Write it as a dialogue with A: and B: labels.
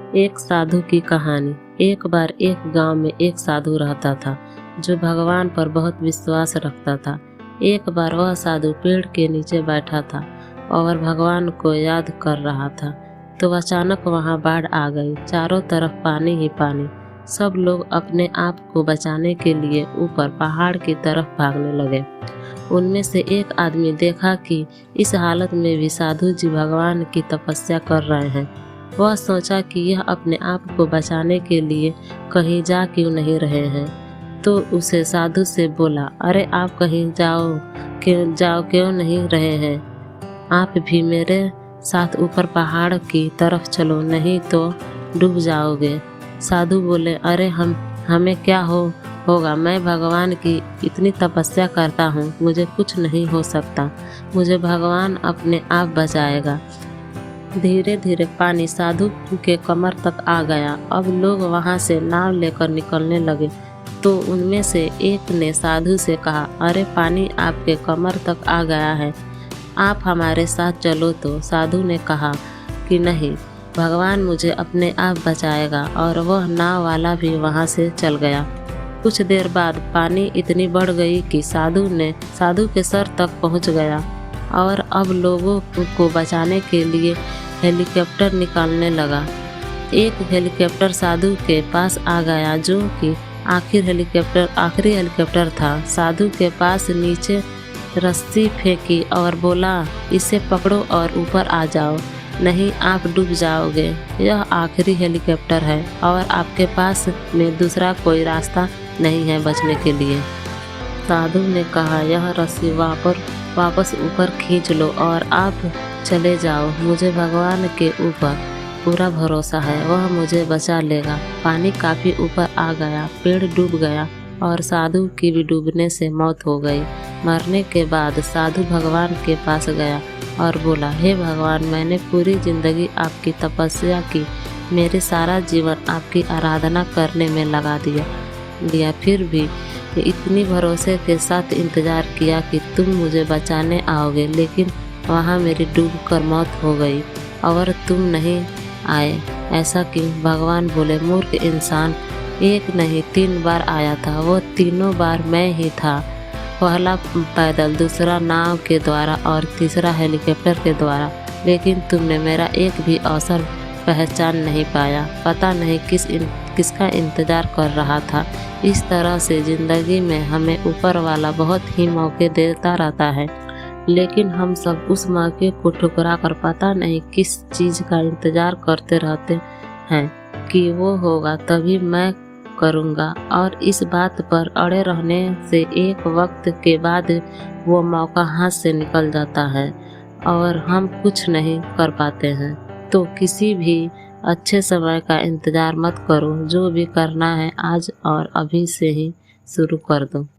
A: एक साधु की कहानी। एक बार एक गांव में एक साधु रहता था जो भगवान पर बहुत विश्वास रखता था। एक बार वह साधु पेड़ के नीचे बैठा था और भगवान को याद कर रहा था, तो अचानक वहां बाढ़ आ गई। चारों तरफ पानी ही पानी। सब लोग अपने आप को बचाने के लिए ऊपर पहाड़ की तरफ भागने लगे। उनमें से एक आदमी देखा कि इस हालत में भी साधु जी भगवान की तपस्या कर रहे हैं। वह सोचा कि यह अपने आप को बचाने के लिए कहीं जा क्यों नहीं रहे हैं, तो उसे साधु से बोला, अरे आप कहीं जाओ क्यों नहीं रहे हैं? आप भी मेरे साथ ऊपर पहाड़ की तरफ चलो, नहीं तो डूब जाओगे। साधु बोले, अरे हमें क्या होगा, मैं भगवान की इतनी तपस्या करता हूँ, मुझे कुछ नहीं हो सकता, मुझे भगवान अपने आप बचाएगा। धीरे धीरे पानी साधु के कमर तक आ गया। अब लोग वहां से नाव लेकर निकलने लगे, तो उनमें से एक ने साधु से कहा, अरे पानी आपके कमर तक आ गया है, आप हमारे साथ चलो। तो साधु ने कहा कि नहीं, भगवान मुझे अपने आप बचाएगा, और वह नाव वाला भी वहां से चल गया। कुछ देर बाद पानी इतनी बढ़ गई कि साधु के सर तक पहुंच गया, और अब लोगों को बचाने के लिए हेलीकॉप्टर निकालने लगा। एक हेलीकॉप्टर साधु के पास आ गया, जो कि आखिरी हेलीकॉप्टर था। साधु के पास नीचे रस्सी फेंकी और बोला, इसे पकड़ो और ऊपर आ जाओ, नहीं आप डूब जाओगे। यह आखिरी हेलीकॉप्टर है और आपके पास में दूसरा कोई रास्ता नहीं है बचने के लिए। साधु ने कहा, यह रस्सी वापस ऊपर खींच लो और आप चले जाओ। मुझे भगवान के ऊपर पूरा भरोसा है, वह मुझे बचा लेगा। पानी काफी ऊपर आ गया, पेड़ डूब गया और साधु की भी डूबने से मौत हो गई। मरने के बाद साधु भगवान के पास गया और बोला, हे भगवान, मैंने पूरी जिंदगी आपकी तपस्या की, मेरे सारा जीवन आपकी आराधना करने में लगा दिया, फिर भी इतनी भरोसे के साथ इंतजार किया कि तुम मुझे बचाने आओगे, लेकिन वहाँ मेरी डूबकर मौत हो गई और तुम नहीं आए, ऐसा क्यों? भगवान बोले, मूर्ख इंसान, एक नहीं 3 बार आया था, वो तीनों बार मैं ही था। पहला पैदल, दूसरा नाव के द्वारा और तीसरा हेलीकॉप्टर के द्वारा, लेकिन तुमने मेरा एक भी अवसर पहचान नहीं पाया। पता नहीं किसका इंतजार कर रहा था। इस तरह से जिंदगी में हमें ऊपर वाला बहुत ही मौके देता रहता है, लेकिन हम सब उस मौके को ठुकरा कर पता नहीं किस चीज़ का इंतजार करते रहते हैं कि वो होगा तभी मैं करूँगा, और इस बात पर अड़े रहने से एक वक्त के बाद वो मौका हाथ से निकल जाता है और हम कुछ नहीं कर पाते हैं। तो किसी भी अच्छे समय का इंतजार मत करो, जो भी करना है आज और अभी से ही शुरू कर दो।